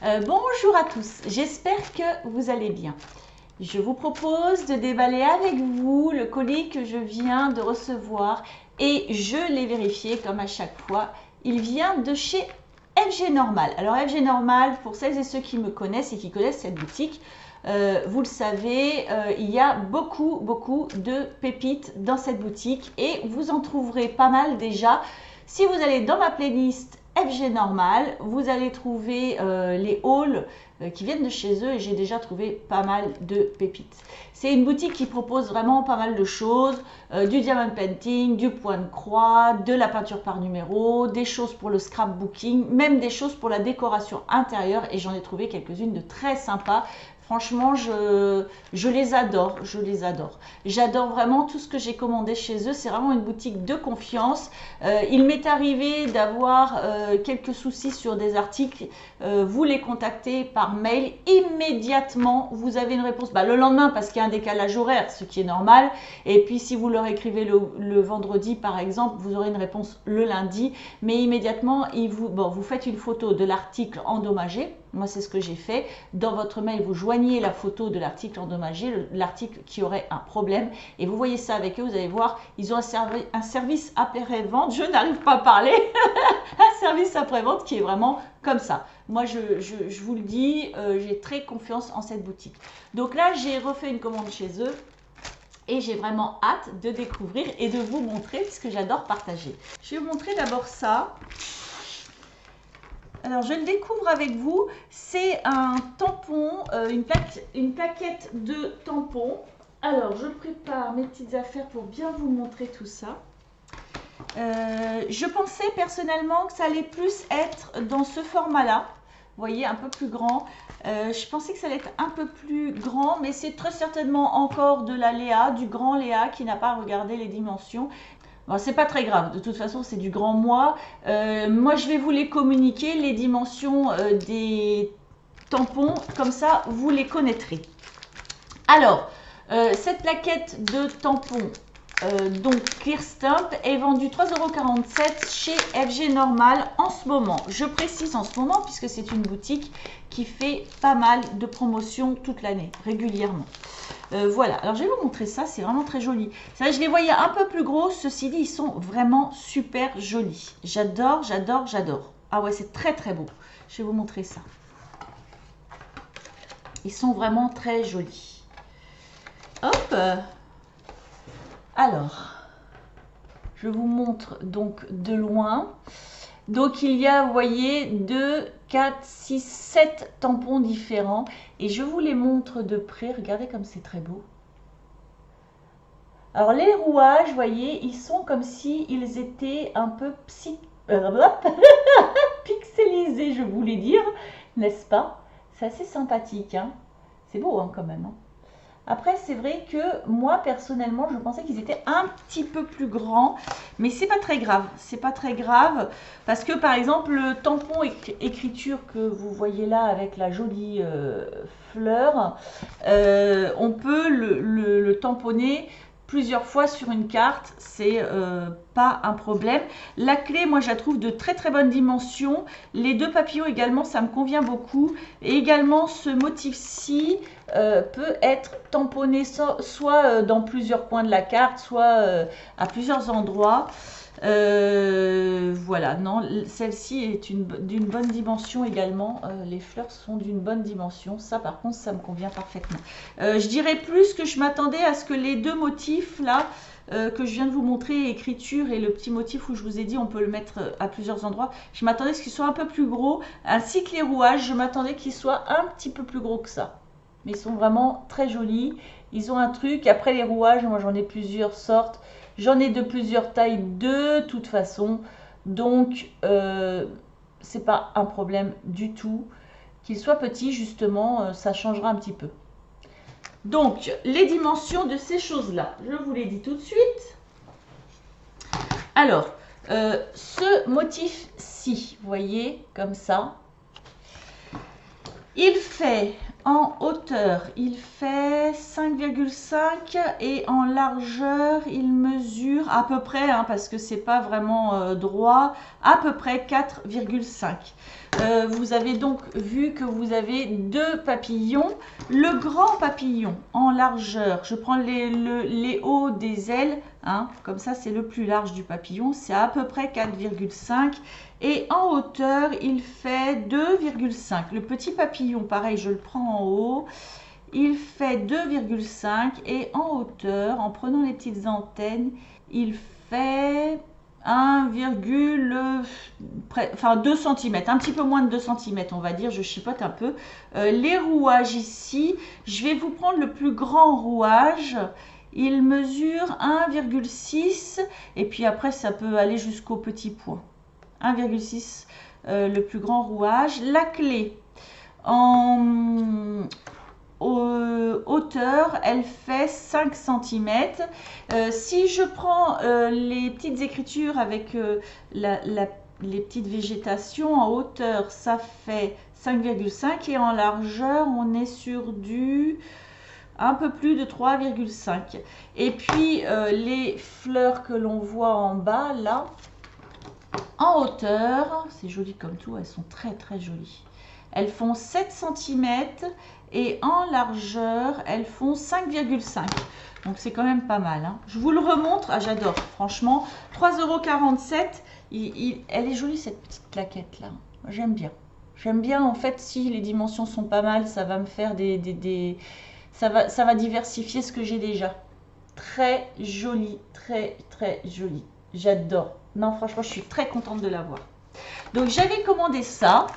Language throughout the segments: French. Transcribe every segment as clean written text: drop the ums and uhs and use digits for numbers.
Bonjour à tous, j'espère que vous allez bien. Je vous propose de déballer avec vous le colis que je viens de recevoir et je l'ai vérifié comme à chaque fois. Il vient de chez FG Normal. Alors FG Normal, pour celles et ceux qui me connaissent et qui connaissent cette boutique, vous le savez, il y a beaucoup de pépites dans cette boutique et vous en trouverez pas mal déjà. Si vous allez dans ma playlist FG Normal, vous allez trouver les hauls qui viennent de chez eux et j'ai déjà trouvé pas mal de pépites. C'est une boutique qui propose vraiment pas mal de choses, du diamond painting, du point de croix, de la peinture par numéro, des choses pour le scrapbooking, même des choses pour la décoration intérieure et j'en ai trouvé quelques-unes de très sympas. Franchement, je les adore, J'adore vraiment tout ce que j'ai commandé chez eux. C'est vraiment une boutique de confiance. Il m'est arrivé d'avoir quelques soucis sur des articles. Vous les contactez par mail. Immédiatement, vous avez une réponse. Le lendemain, parce qu'il y a un décalage horaire, ce qui est normal. Et puis, si vous leur écrivez le vendredi, par exemple, vous aurez une réponse le lundi. Mais immédiatement, vous faites une photo de l'article endommagé. Moi, c'est ce que j'ai fait. Dans votre mail, vous joignez la photo de l'article endommagé, l'article qui aurait un problème. Et vous voyez ça avec eux, vous allez voir, ils ont un service après-vente. Je n'arrive pas à parler. Un service après-vente qui est vraiment comme ça. Moi, je vous le dis, j'ai très confiance en cette boutique. Donc là, j'ai refait une commande chez eux. Et j'ai vraiment hâte de découvrir et de vous montrer, puisque j'adore partager. Je vais vous montrer d'abord ça. Alors, je le découvre avec vous. C'est un tampon, une plaquette de tampons. Alors, je prépare mes petites affaires pour bien vous montrer tout ça. Je pensais personnellement que ça allait plus être dans ce format-là. Vous voyez, un peu plus grand. Je pensais que ça allait être un peu plus grand, mais c'est très certainement encore de la Léa, du grand Léa qui n'a pas regardé les dimensions. Bon, c'est pas très grave, de toute façon c'est du grand moi. Moi je vais vous les communiquer, les dimensions des tampons, comme ça vous les connaîtrez. Alors, cette plaquette de tampons, donc Clear Stump, est vendue 3,47 € chez FG Normal en ce moment. Je précise en ce moment puisque c'est une boutique qui fait pas mal de promotions toute l'année, régulièrement. Voilà, alors je vais vous montrer ça, c'est vraiment très joli. C'est vrai, je les voyais un peu plus gros, ceci dit, ils sont vraiment super jolis. J'adore. Ah ouais, c'est très beau. Je vais vous montrer ça. Ils sont vraiment très jolis. Hop. Alors, je vous montre donc de loin. Donc il y a, vous voyez, 2, 4, 6, 7 tampons différents. Et je vous les montre de près. Regardez comme c'est très beau. Alors les rouages, vous voyez, ils sont comme si ils étaient un peu pixelisés, je voulais dire, n'est-ce pas? C'est assez sympathique, hein? C'est beau hein, quand même. Hein. Après, c'est vrai que moi, personnellement, je pensais qu'ils étaient un petit peu plus grands. Mais c'est pas très grave. C'est pas très grave. Parce que, par exemple, le tampon écriture que vous voyez là avec la jolie fleur, on peut le tamponner plusieurs fois sur une carte, c'est pas un problème. La clé, moi je la trouve de très bonne dimension. Les deux papillons également, ça me convient beaucoup. Et également ce motif-ci peut être tamponné soit dans plusieurs coins de la carte, soit à plusieurs endroits. Voilà, non, celle-ci est d'une bonne dimension également. Les fleurs sont d'une bonne dimension. Ça, par contre, ça me convient parfaitement. Je dirais plus que je m'attendais à ce que les deux motifs là que je viens de vous montrer, écriture et le petit motif où je vous ai dit on peut le mettre à plusieurs endroits. Je m'attendais à ce qu'ils soient un peu plus gros, ainsi que les rouages. Je m'attendais qu'ils soient un petit peu plus gros que ça. Mais ils sont vraiment très jolis. Ils ont un truc. Après les rouages, moi j'en ai plusieurs sortes. J'en ai de plusieurs tailles de toute façon, donc c'est pas un problème du tout. Qu'il soit petit, justement, ça changera un petit peu. Donc, les dimensions de ces choses-là, je vous les dis tout de suite. Alors, ce motif-ci, vous voyez, comme ça, il fait en hauteur, il fait 5,5 et en largeur, il mesure à peu près, hein, parce que c'est pas vraiment droit, à peu près 4,5. Vous avez donc vu que vous avez deux papillons. Le grand papillon en largeur, je prends les hauts des ailes, hein, comme ça c'est le plus large du papillon, c'est à peu près 4,5 et en hauteur il fait 2,5. Le petit papillon, pareil, je le prends en haut, il fait 2,5 et en hauteur, en prenant les petites antennes, il fait 2 cm, un petit peu moins de 2 cm, on va dire, je chipote un peu. Les rouages ici, je vais vous prendre le plus grand rouage. Il mesure 1,6 et puis après ça peut aller jusqu'au petit point. 1,6 le plus grand rouage. La clé en hauteur, elle fait 5 cm. Si je prends les petites écritures avec les petites végétations en hauteur, ça fait 5,5 et en largeur, on est sur du un peu plus de 3,5. Et puis les fleurs que l'on voit en bas là, en hauteur, c'est joli comme tout, elles sont très très jolies. Elles font 7 cm et en largeur, elles font 5,5. Donc c'est quand même pas mal. Hein. Je vous le remontre. Ah, j'adore. Franchement, 3,47 €. Elle est jolie cette petite claquette là. J'aime bien. J'aime bien en fait si les dimensions sont pas mal, ça va me faire ça va diversifier ce que j'ai déjà. Très joli, très très joli. J'adore. Non, franchement, je suis très contente de l'avoir. Donc j'avais commandé ça.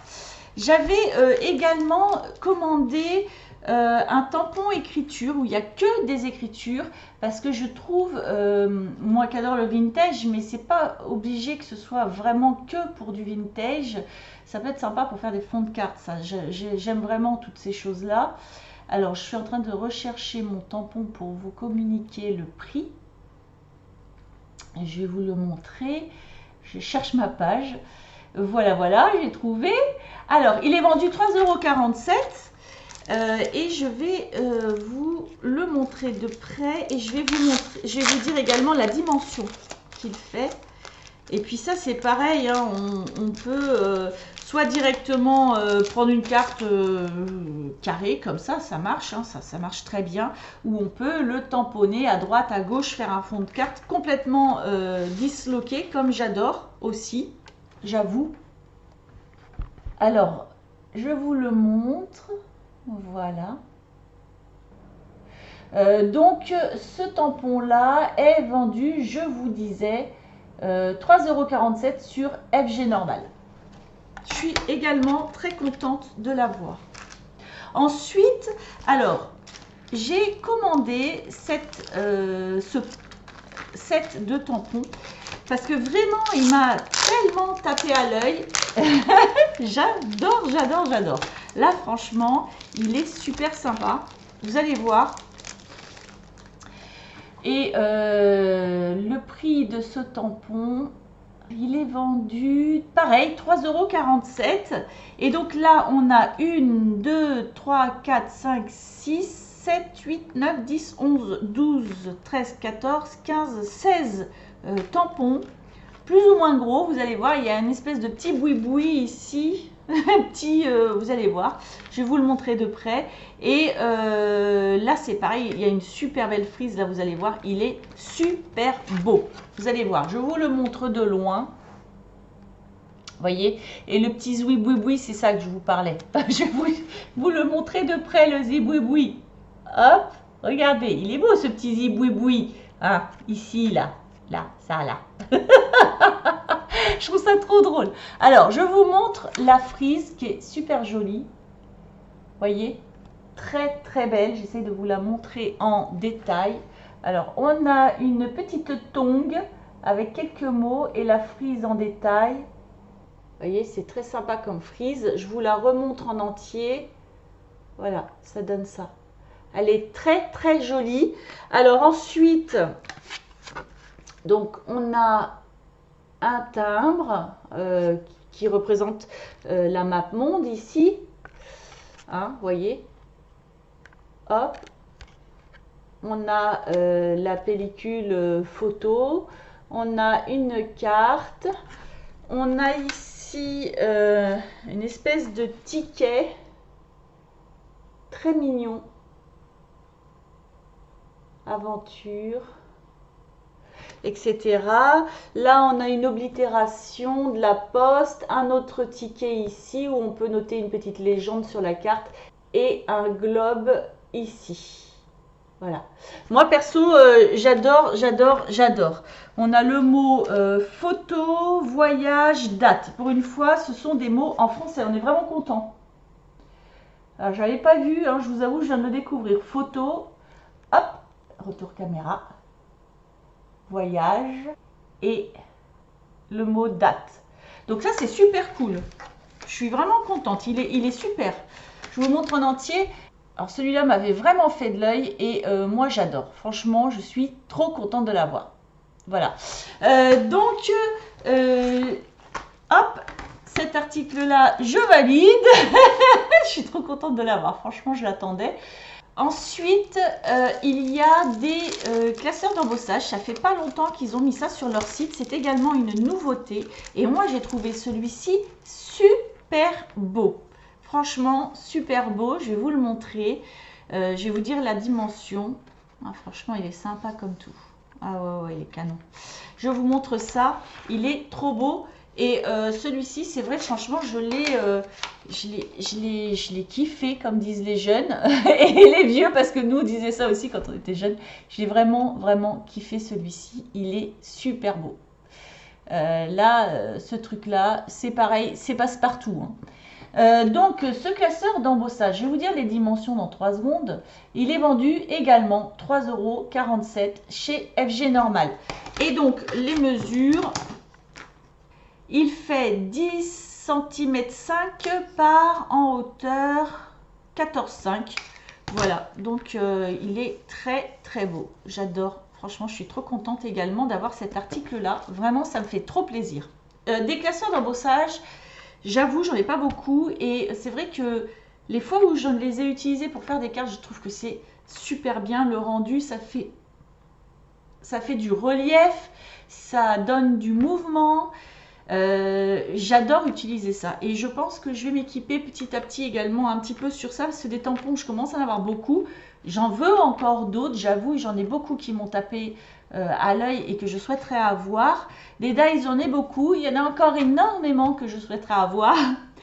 J'avais également commandé un tampon écriture où il n'y a que des écritures parce que je trouve, moi qui adore le vintage, mais c'est pas obligé que ce soit vraiment que pour du vintage. Ça peut être sympa pour faire des fonds de cartes, ça. J'aime vraiment toutes ces choses-là. Alors, je suis en train de rechercher mon tampon pour vous communiquer le prix. Je vais vous le montrer. Je cherche ma page. Voilà, voilà, j'ai trouvé. Alors, il est vendu 3,47 € et je vais vous le montrer de près et je vais vous dire également la dimension qu'il fait. Et puis ça, c'est pareil, hein, on peut soit directement prendre une carte carrée, comme ça marche, hein, ça marche très bien, ou on peut le tamponner à droite, à gauche, faire un fond de carte complètement disloqué, comme j'adore aussi. J'avoue. Alors, je vous le montre. Voilà. Donc, ce tampon-là est vendu, je vous disais, 3,47 € sur FG Normal. Je suis également très contente de l'avoir. Ensuite, alors, j'ai commandé ce set de tampons parce que vraiment il m'a tellement tapé à l'œil. J'adore, j'adore, j'adore. Là franchement il est super sympa, vous allez voir. Et le prix de ce tampon, il est vendu pareil 3,47 €. Et donc là on a 1, 2, 3, 4, 5, 6, 7, 8, 9, 10, 11, 12, 13, 14, 15, 16 tampons, plus ou moins gros. Vous allez voir, il y a une espèce de petit boui-boui ici, petit, vous allez voir, je vais vous le montrer de près. Et là c'est pareil, il y a une super belle frise, là vous allez voir, il est super beau. Vous allez voir, je vous le montre de loin. Voyez, et le petit zouiboui-boui, c'est ça que je vous parlais. Je vais vous le montrer de près, le ziboui-boui. Hop, regardez, il est beau ce petit ziboui-boui. Hein, ici, là, ça, là. Je trouve ça trop drôle. Alors, je vous montre la frise qui est super jolie. Voyez, très très belle. J'essaie de vous la montrer en détail. Alors, on a une petite tongue avec quelques mots et la frise en détail. Vous voyez, c'est très sympa comme frise. Je vous la remontre en entier. Voilà, ça donne ça. Elle est très très jolie. Alors ensuite, donc on a un timbre qui représente la map monde ici. Hein, vous voyez. Hop. On a la pellicule photo. On a une carte. On a ici ici une espèce de ticket très mignon. Aventure, etc. Là, on a une oblitération de la poste, un autre ticket ici où on peut noter une petite légende sur la carte et un globe ici. Voilà. Moi, perso, j'adore. On a le mot photo, voyage, date. Pour une fois, ce sont des mots en français. On est vraiment content. Alors, je n'avais pas vu, hein, je vous avoue, je viens de le découvrir. Photo, hop, retour caméra, voyage et le mot date. Donc ça, c'est super cool. Je suis vraiment contente. Il est super. Je vous montre en entier. Alors celui-là m'avait vraiment fait de l'œil et moi j'adore. Franchement, je suis trop contente de l'avoir. Voilà. Hop, cet article-là, je valide. Je suis trop contente de l'avoir. Franchement, je l'attendais. Ensuite, il y a des classeurs d'embossage. Ça fait pas longtemps qu'ils ont mis ça sur leur site. C'est également une nouveauté. Et moi, j'ai trouvé celui-ci super beau. Franchement, super beau. Je vais vous le montrer. Je vais vous dire la dimension. Ah, franchement, il est sympa comme tout. Ah ouais, il est canon. Je vous montre ça. Il est trop beau. Et celui-ci, c'est vrai, franchement, je l'ai kiffé, comme disent les jeunes. Et les vieux, parce que nous, on disait ça aussi quand on était jeunes. Je l'ai vraiment, vraiment kiffé celui-ci. Il est super beau. Ce truc-là, c'est pareil, c'est passe-partout. Hein. Donc, ce classeur d'embossage, je vais vous dire les dimensions dans 3 secondes. Il est vendu également 3,47 € chez FG Normal. Et donc, les mesures, il fait 10 cm 5 par en hauteur 14,5. Voilà, donc il est très très beau. J'adore. Franchement, je suis trop contente également d'avoir cet article-là. Vraiment, ça me fait trop plaisir. Des classeurs d'embossage, j'avoue, j'en ai pas beaucoup. Et c'est vrai que les fois où je les ai utilisés pour faire des cartes, je trouve que c'est super bien. Le rendu, ça fait du relief, ça donne du mouvement. J'adore utiliser ça. Et je pense que je vais m'équiper petit à petit également un petit peu sur ça. Parce que des tampons, je commence à en avoir beaucoup. J'en veux encore d'autres, j'avoue. J'en ai beaucoup qui m'ont tapé à l'œil et que je souhaiterais avoir. Des dies, j'en ai beaucoup. Il y en a encore énormément que je souhaiterais avoir.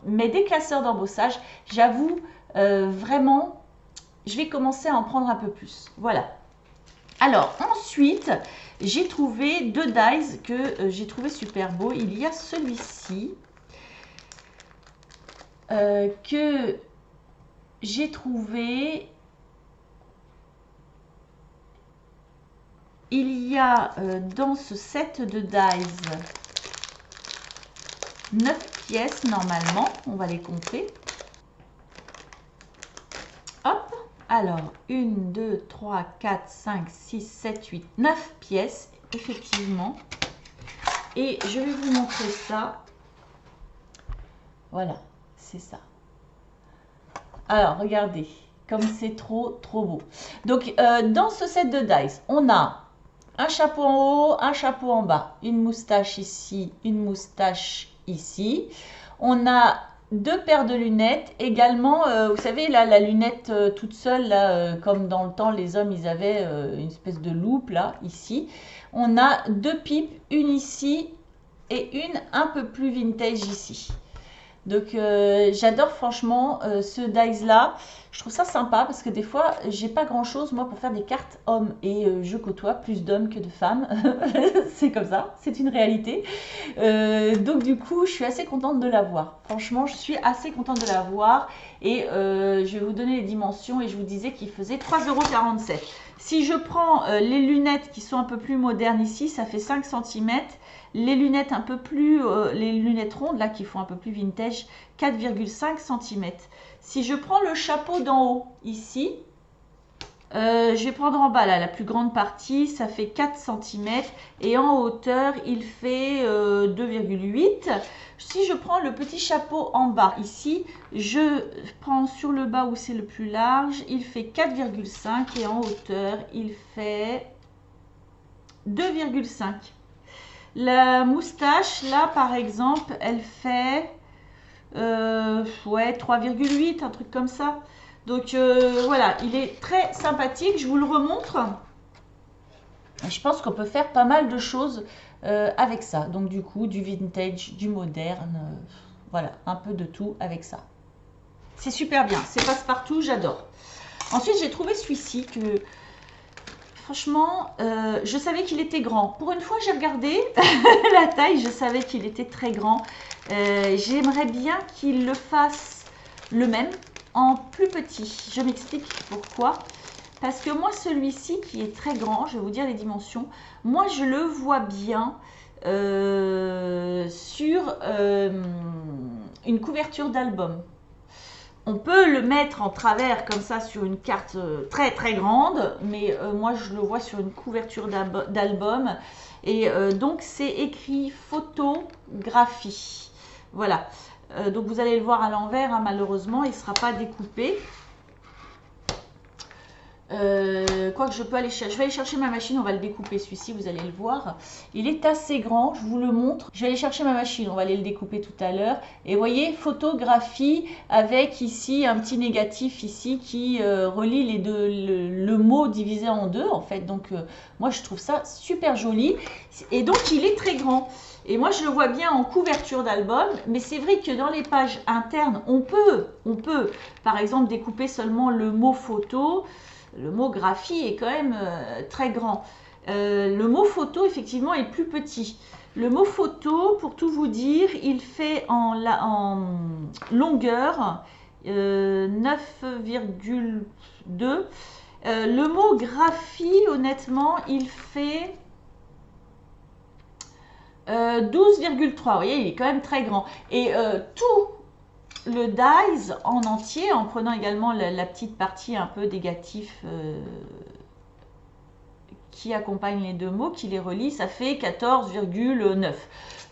Mais des classeurs d'embossage, j'avoue, vraiment, je vais commencer à en prendre un peu plus. Voilà. Alors, ensuite, j'ai trouvé 2 dies que j'ai trouvé super beau. Il y a celui-ci que j'ai trouvé. Il y a dans ce set de dies 9 pièces normalement. On va les compter. Hop. Alors, 1, 2, 3, 4, 5, 6, 7, 8, 9 pièces, effectivement. Et je vais vous montrer ça. Voilà, c'est ça. Alors, regardez, comme c'est trop, trop beau. Donc, dans ce set de dice, on a un chapeau en haut, un chapeau en bas, une moustache ici, une moustache ici. On a 2 paires de lunettes, également, vous savez, là, la lunette toute seule, là, comme dans le temps, les hommes, ils avaient une espèce de loupe, là, ici. On a 2 pipes, une ici et une un peu plus vintage ici. Donc, j'adore franchement ce dice-là. Je trouve ça sympa parce que des fois, j'ai pas grand-chose, moi, pour faire des cartes hommes. Et je côtoie plus d'hommes que de femmes. C'est comme ça, c'est une réalité. Donc, du coup, je suis assez contente de l'avoir. Franchement, je suis assez contente de l'avoir. Et je vais vous donner les dimensions. Et je vous disais qu'il faisait 3,47 €. Si je prends les lunettes qui sont un peu plus modernes ici, ça fait 5 cm. Les lunettes un peu plus, les lunettes rondes là qui font un peu plus vintage, 4,5 cm. Si je prends le chapeau d'en haut ici, je vais prendre en bas là la plus grande partie, ça fait 4 cm et en hauteur il fait 2,8. Si je prends le petit chapeau en bas ici, je prends sur le bas où c'est le plus large, il fait 4,5 et en hauteur il fait 2,5. La moustache, là, par exemple, elle fait ouais, 3,8, un truc comme ça. Donc voilà, il est très sympathique. Je vous le remontre. Je pense qu'on peut faire pas mal de choses avec ça. Donc du coup, du vintage, du moderne, voilà, un peu de tout avec ça. C'est super bien, c'est passe-partout, j'adore. Ensuite, j'ai trouvé celui-ci que, franchement, je savais qu'il était grand. Pour une fois, j'ai regardé la taille, je savais qu'il était très grand. J'aimerais bien qu'il le fasse le même, en plus petit. Je m'explique pourquoi. Parce que moi, celui-ci qui est très grand, je vais vous dire les dimensions, moi je le vois bien sur une couverture d'album. On peut le mettre en travers comme ça sur une carte très très grande, mais moi je le vois sur une couverture d'album. Et donc c'est écrit photographie. Voilà. Donc vous allez le voir à l'envers, hein, malheureusement, il ne sera pas découpé. Quoi que je peux aller chercher, je vais aller chercher ma machine, on va le découper celui-ci, vous allez le voir. Il est assez grand, je vous le montre. Je vais aller chercher ma machine, on va aller le découper tout à l'heure. Et voyez, photographie avec ici un petit négatif ici qui relie les deux, le mot divisé en deux en fait. Donc moi je trouve ça super joli. Et donc il est très grand. Et moi, je le vois bien en couverture d'album, mais c'est vrai que dans les pages internes, on peut, par exemple, découper seulement le mot photo. Le mot graphie est quand même très grand. Le mot photo, effectivement, est plus petit. Le mot photo, pour tout vous dire, il fait en longueur 9,2. Le mot graphie, honnêtement, il fait 12,3. Vous voyez, il est quand même très grand. Et tout le dies en entier, en prenant également la petite partie un peu négatif qui accompagne les deux mots, qui les relie, ça fait 14,9.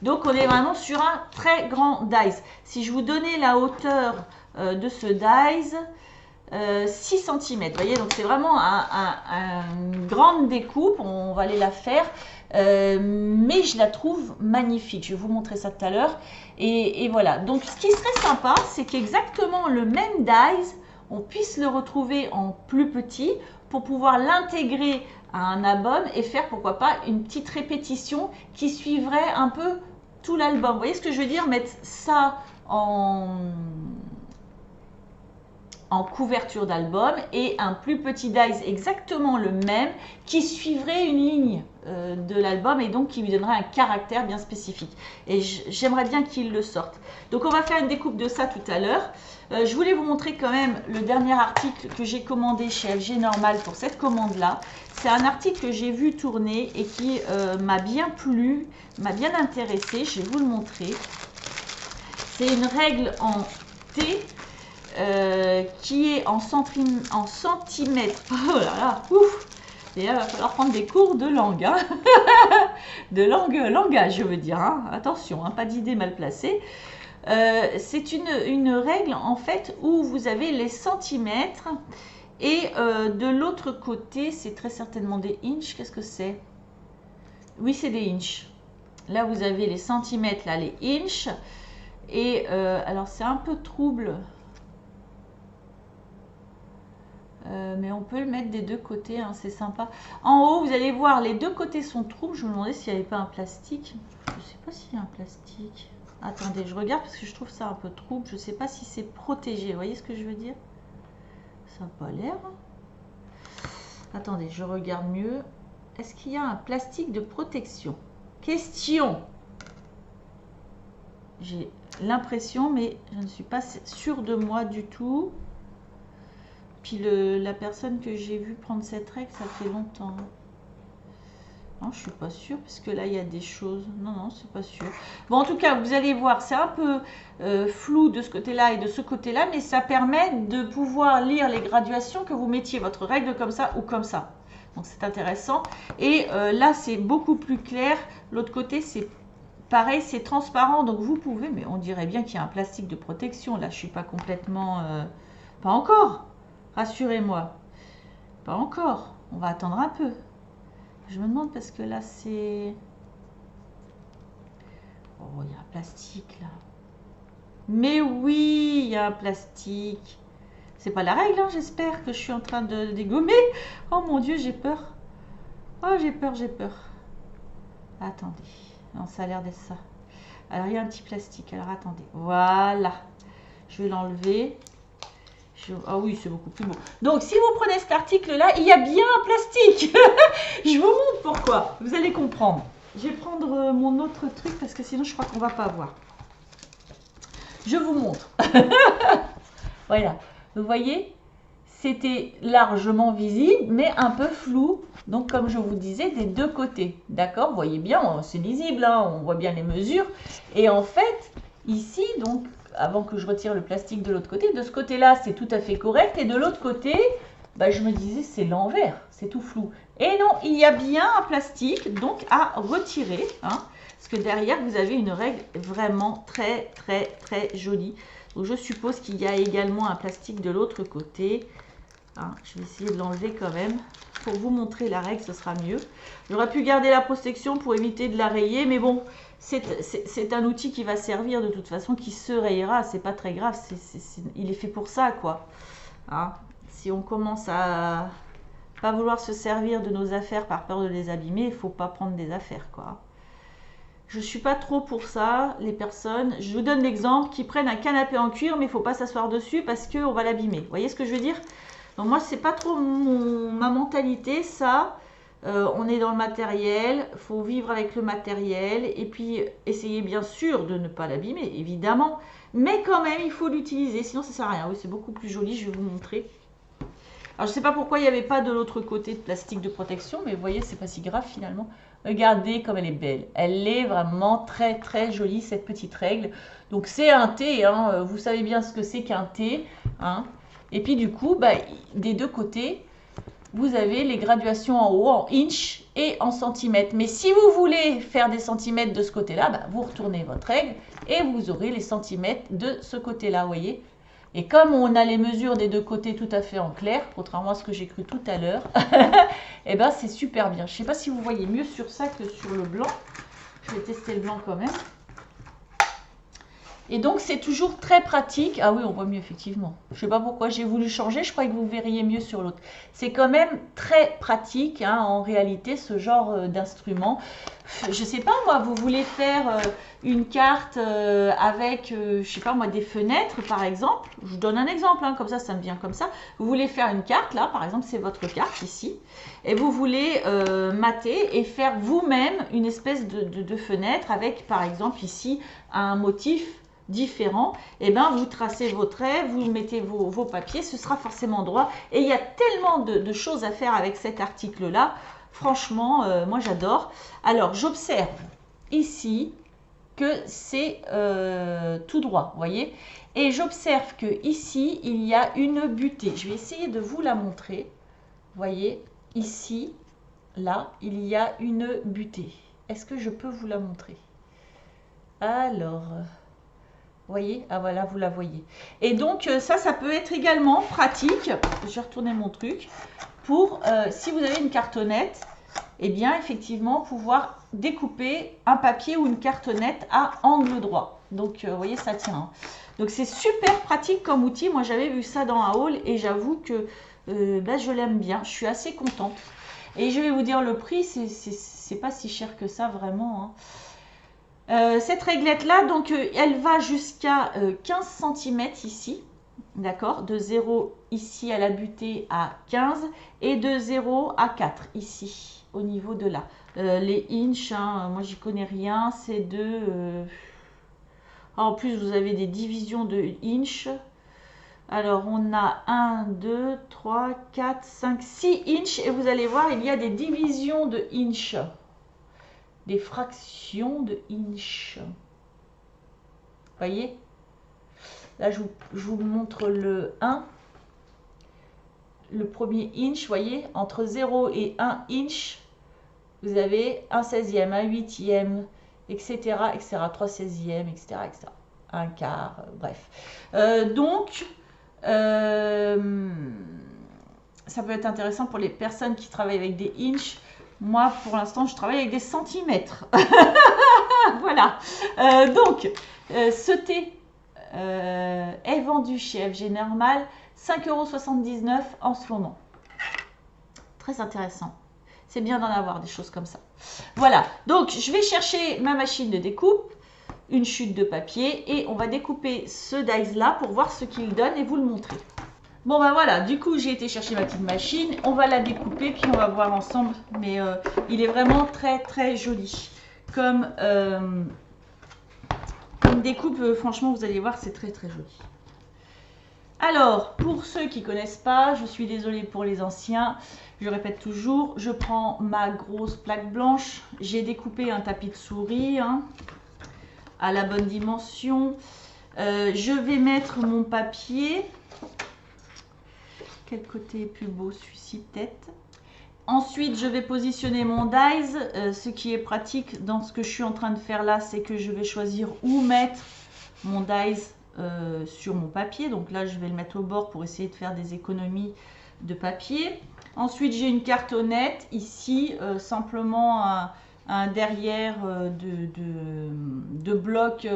Donc on est vraiment sur un très grand dies. Si je vous donnais la hauteur de ce dies, 6 cm. Vous voyez, donc c'est vraiment une grande découpe. On va aller la faire. Mais je la trouve magnifique. Je vais vous montrer ça tout à l'heure. Et voilà. Donc, ce qui serait sympa, c'est qu'exactement le même dies, on puisse le retrouver en plus petit pour pouvoir l'intégrer à un album et faire, pourquoi pas, une petite répétition qui suivrait un peu tout l'album. Vous voyez ce que je veux dire? Mettre ça en couverture d'album et un plus petit dies exactement le même qui suivrait une ligne de l'album et donc qui lui donnerait un caractère bien spécifique. Et j'aimerais bien qu'il le sorte. Donc on va faire une découpe de ça tout à l'heure. Je voulais vous montrer quand même le dernier article que j'ai commandé chez FG Normal pour cette commande-là. C'est un article que j'ai vu tourner et qui m'a bien plu, m'a bien intéressé. Je vais vous le montrer. C'est une règle en T. Qui est en centimètres. Oh là là, ouf. Et là, il va falloir prendre des cours de langue. Hein. De langage, je veux dire. Hein. Attention, hein, pas d'idées mal placées. C'est une règle, en fait, où vous avez les centimètres. Et de l'autre côté, c'est très certainement des inches. Qu'est-ce que c'est? Oui, c'est des inches. Là, vous avez les centimètres, là, les inches. Et alors, c'est un peu trouble. Mais on peut le mettre des deux côtés, hein, c'est sympa. En haut, vous allez voir, les deux côtés sont troubles. Je me demandais s'il n'y avait pas un plastique. Je ne sais pas s'il y a un plastique. Attendez, je regarde parce que je trouve ça un peu trouble. Je ne sais pas si c'est protégé. Vous voyez ce que je veux dire? Ça n'a pas l'air. Attendez, je regarde mieux. Est-ce qu'il y a un plastique de protection? Question. J'ai l'impression, mais je ne suis pas sûre de moi du tout. Puis la personne que j'ai vue prendre cette règle, ça fait longtemps. Non, je suis pas sûre, parce que là, il y a des choses. Non, non, c'est pas sûr. Bon, en tout cas, vous allez voir, c'est un peu flou de ce côté-là et de ce côté-là, mais ça permet de pouvoir lire les graduations, que vous mettiez votre règle comme ça ou comme ça. Donc, c'est intéressant. Et là, c'est beaucoup plus clair. L'autre côté, c'est pareil, c'est transparent. Donc, vous pouvez, mais on dirait bien qu'il y a un plastique de protection. Là, je suis pas complètement... pas encore. Rassurez-moi. Pas encore. On va attendre un peu. Je me demande parce que là, c'est... Oh, il y a un plastique là. Mais oui, il y a un plastique. C'est pas la règle, hein, j'espère que je suis en train de dégommer. Oh mon Dieu, j'ai peur. Oh, j'ai peur, j'ai peur. Attendez. Non, ça a l'air d'être ça. Alors, il y a un petit plastique. Alors, attendez. Voilà. Je vais l'enlever. Ah oui, c'est beaucoup plus beau. Donc, si vous prenez cet article-là, il y a bien un plastique. Je vous montre pourquoi. Vous allez comprendre. Je vais prendre mon autre truc parce que sinon, je crois qu'on va pas voir. Je vous montre. Voilà. Vous voyez, c'était largement visible, mais un peu flou. Donc, comme je vous disais, des deux côtés. D'accord? Vous voyez bien, c'est lisible, hein, on voit bien les mesures. Et en fait, ici, donc, avant que je retire le plastique de l'autre côté, de ce côté-là, c'est tout à fait correct. Et de l'autre côté, bah, je me disais, c'est l'envers, c'est tout flou. Et non, il y a bien un plastique, donc à retirer. Hein, parce que derrière, vous avez une règle vraiment très, très, très jolie. Donc, je suppose qu'il y a également un plastique de l'autre côté. Hein, je vais essayer de l'enlever quand même. Pour vous montrer la règle, ce sera mieux. J'aurais pu garder la protection pour éviter de la rayer. Mais bon, c'est un outil qui va servir de toute façon, qui se rayera. C'est pas très grave. Il est fait pour ça, quoi. Hein, si on commence à pas vouloir se servir de nos affaires par peur de les abîmer, il ne faut pas prendre des affaires, quoi. Je ne suis pas trop pour ça, les personnes. Je vous donne l'exemple qui prennent un canapé en cuir, mais il ne faut pas s'asseoir dessus parce qu'on va l'abîmer. Vous voyez ce que je veux dire? Donc moi, ce n'est pas trop ma mentalité, ça. On est dans le matériel, il faut vivre avec le matériel et puis essayer bien sûr de ne pas l'abîmer, évidemment. Mais quand même, il faut l'utiliser, sinon ça ne sert à rien. Oui, c'est beaucoup plus joli, je vais vous montrer. Alors, je ne sais pas pourquoi il n'y avait pas de l'autre côté de plastique de protection, mais vous voyez, c'est pas si grave finalement. Regardez comme elle est belle. Elle est vraiment très très jolie, cette petite règle. Donc, c'est un T, hein. Vous savez bien ce que c'est qu'un T. Hein. Et puis, du coup, bah, des deux côtés, vous avez les graduations en haut, en inch et en centimètres. Mais si vous voulez faire des centimètres de ce côté-là, bah, vous retournez votre règle et vous aurez les centimètres de ce côté-là, vous voyez. Et comme on a les mesures des deux côtés tout à fait en clair, contrairement à ce que j'ai cru tout à l'heure, et ben c'est super bien. Je ne sais pas si vous voyez mieux sur ça que sur le blanc. Je vais tester le blanc quand même. Et donc, c'est toujours très pratique. Ah oui, on voit mieux, effectivement. Je ne sais pas pourquoi j'ai voulu changer. Je croyais que vous verriez mieux sur l'autre. C'est quand même très pratique, hein, en réalité, ce genre d'instrument. Je ne sais pas, moi, vous voulez faire une carte avec, je ne sais pas, moi, des fenêtres, par exemple. Je vous donne un exemple, hein, comme ça me vient comme ça. Vous voulez faire une carte, là, par exemple, c'est votre carte, ici. Et vous voulez mater et faire vous-même une espèce de fenêtre avec, par exemple, ici, un motif différent, et ben vous tracez vos traits, vous mettez vos papiers, ce sera forcément droit. Et il y a tellement de choses à faire avec cet article-là. Franchement, moi j'adore. Alors, j'observe ici que c'est tout droit, vous voyez. Et j'observe que ici, il y a une butée. Je vais essayer de vous la montrer. Vous voyez, ici, là, il y a une butée. Est-ce que je peux vous la montrer? Alors... Vous voyez? Ah voilà, vous la voyez. Et donc, ça peut être également pratique. Je vais retourner mon truc. Pour, si vous avez une cartonnette, eh bien, effectivement, pouvoir découper un papier ou une cartonnette à angle droit. Donc, vous voyez, ça tient. Hein. Donc, c'est super pratique comme outil. Moi, j'avais vu ça dans un haul et j'avoue que bah, je l'aime bien. Je suis assez contente. Et je vais vous dire le prix, c'est pas si cher que ça, vraiment. Hein. Cette réglette-là, donc, elle va jusqu'à 15 cm ici, d'accord, de 0 ici à la butée à 15 et de 0 à 4 ici, au niveau de là. Les inches, hein, moi j'y connais rien, c'est de... en plus, vous avez des divisions de inches. Alors, on a 1, 2, 3, 4, 5, 6 inches et vous allez voir, il y a des divisions de inches. Des fractions de inch. Vous voyez? Là, je vous montre le 1. Le premier inch, vous voyez? Entre 0 et 1 inch, vous avez 1 16e, 1 8e, etc., etc., 3 16e, etc., etc. 1 quart, bref. Donc, ça peut être intéressant pour les personnes qui travaillent avec des inches. Moi, pour l'instant, je travaille avec des centimètres. Voilà. Donc, ce thé est vendu chez FG Normal 5,79 € en ce moment. Très intéressant. C'est bien d'en avoir des choses comme ça. Voilà. Donc, je vais chercher ma machine de découpe, une chute de papier et on va découper ce dice là pour voir ce qu'il donne et vous le montrer. Bon ben voilà, du coup j'ai été chercher ma petite machine, on va la découper puis on va voir ensemble, mais il est vraiment très très joli. Comme découpe, franchement vous allez voir, c'est très très joli. Alors, pour ceux qui ne connaissent pas, je suis désolée pour les anciens, je répète toujours, je prends ma grosse plaque blanche, j'ai découpé un tapis de souris à la bonne dimension, je vais mettre mon papier. Quel côté est plus beau, celui-ci peut-être. Ensuite, je vais positionner mon dies. Ce qui est pratique dans ce que je suis en train de faire là, c'est que je vais choisir où mettre mon dies sur mon papier. Donc là, je vais le mettre au bord pour essayer de faire des économies de papier. Ensuite, j'ai une cartonnette ici, simplement un derrière de blocs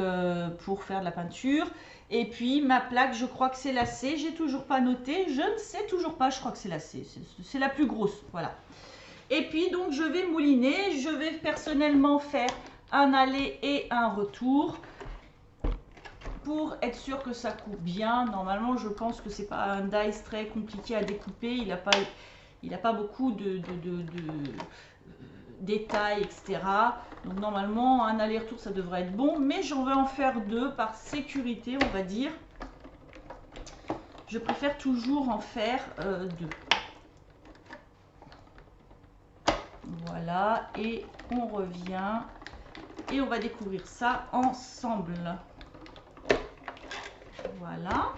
pour faire de la peinture. Et puis ma plaque, je crois que c'est la C, j'ai toujours pas noté, je ne sais toujours pas, je crois que c'est la C, c'est la plus grosse, voilà. Et puis donc je vais mouliner, je vais personnellement faire un aller et un retour pour être sûr que ça coupe bien. Normalement je pense que c'est pas un dice très compliqué à découper, il n'a pas beaucoup de détails, etc. Donc normalement un aller-retour ça devrait être bon, mais j'en vais en faire deux par sécurité, on va dire. Je préfère toujours en faire deux. Voilà, et on revient et on va découvrir ça ensemble. Voilà.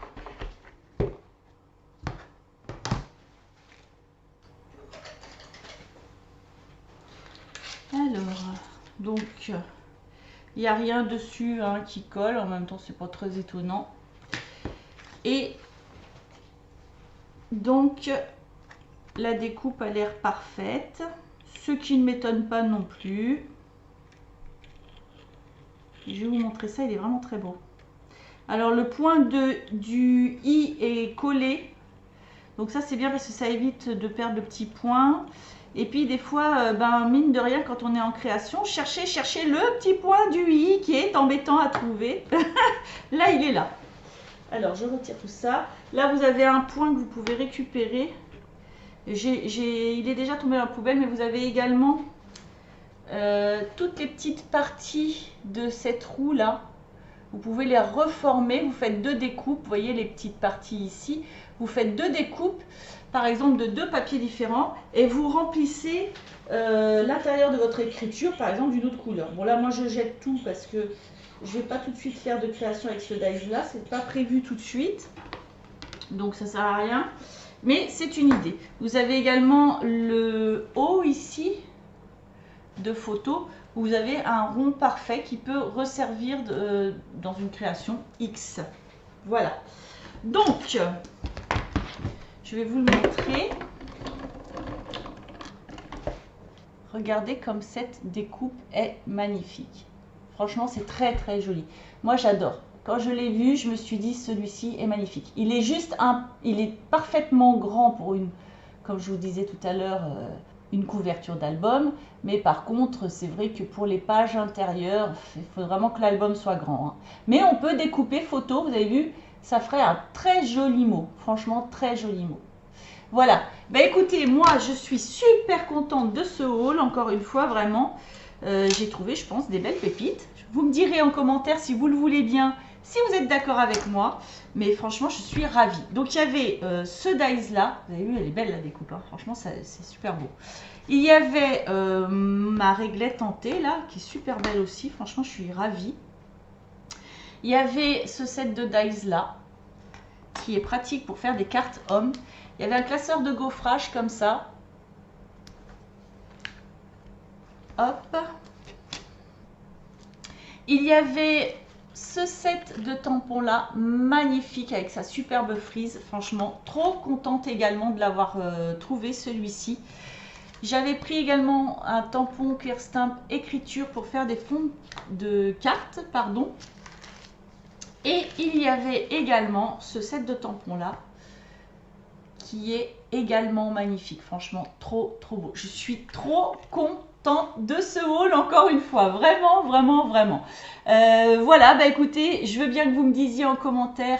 Alors, donc, il n'y a rien dessus qui colle. En même temps, c'est pas très étonnant. Et donc, la découpe a l'air parfaite. Ce qui ne m'étonne pas non plus. Je vais vous montrer ça, il est vraiment très beau. Alors, le point du i est collé. Donc ça, c'est bien parce que ça évite de perdre le petit point. Et puis des fois, mine de rien, quand on est en création, cherchez le petit point du i qui est embêtant à trouver. Là, il est là. Alors, je retire tout ça. Là, vous avez un point que vous pouvez récupérer. Il est déjà tombé dans la poubelle, mais vous avez également toutes les petites parties de cette roue-là. Vous pouvez les reformer. Vous faites deux découpes. Vous voyez les petites parties ici. Vous faites deux découpes, par exemple de deux papiers différents, et vous remplissez l'intérieur de votre écriture, par exemple, d'une autre couleur. Bon là, moi je jette tout parce que je ne vais pas tout de suite faire de création avec ce dice-là, c'est pas prévu tout de suite, donc ça sert à rien. Mais c'est une idée. Vous avez également le haut ici de photo. Vous avez un rond parfait qui peut resservir dans une création X. Voilà. Donc, je vais vous le montrer. Regardez comme cette découpe est magnifique. Franchement, c'est très très joli. Moi, j'adore. Quand je l'ai vu, je me suis dit, celui-ci est magnifique. Il est il est parfaitement grand pour comme je vous disais tout à l'heure, une couverture d'album. Mais par contre, c'est vrai que pour les pages intérieures, il faut vraiment que l'album soit grand. Mais on peut découper photo, vous avez vu, ça ferait un très joli mot. Franchement, très joli mot. Voilà. Ben écoutez, moi, je suis super contente de ce haul. Encore une fois, vraiment, j'ai trouvé, je pense, des belles pépites. Vous me direz en commentaire si vous le voulez bien, si vous êtes d'accord avec moi. Mais franchement, je suis ravie. Donc, il y avait ce dice-là. Vous avez vu, elle est belle la découpe. Hein. Franchement, c'est super beau. Il y avait ma réglette en thé, là, qui est super belle aussi. Franchement, je suis ravie. Il y avait ce set de dice-là, qui est pratique pour faire des cartes hommes. Il y avait un classeur de gaufrage comme ça. Hop. Il y avait ce set de tampons là, magnifique avec sa superbe frise. Franchement, trop contente également de l'avoir trouvé celui-ci. J'avais pris également un tampon Clearstamp écriture pour faire des fonds de cartes, pardon. Et il y avait également ce set de tampons là, qui est également magnifique. Franchement, trop beau. Je suis trop contente de ce haul encore une fois. Vraiment, vraiment, vraiment. Voilà, bah écoutez, je veux bien que vous me disiez en commentaire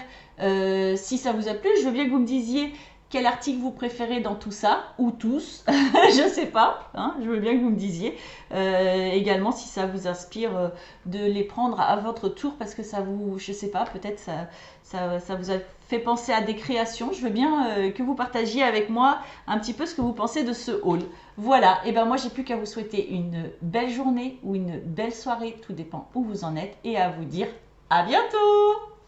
si ça vous a plu. Je veux bien que vous me disiez quel article vous préférez dans tout ça, ou tous, je ne sais pas, hein, je veux bien que vous me disiez. Également si ça vous inspire de les prendre à votre tour, parce que ça vous, je ne sais pas, peut-être ça vous a fait penser à des créations. Je veux bien que vous partagiez avec moi un petit peu ce que vous pensez de ce haul. Voilà, et ben moi j'ai plus qu'à vous souhaiter une belle journée ou une belle soirée, tout dépend où vous en êtes, et à vous dire à bientôt!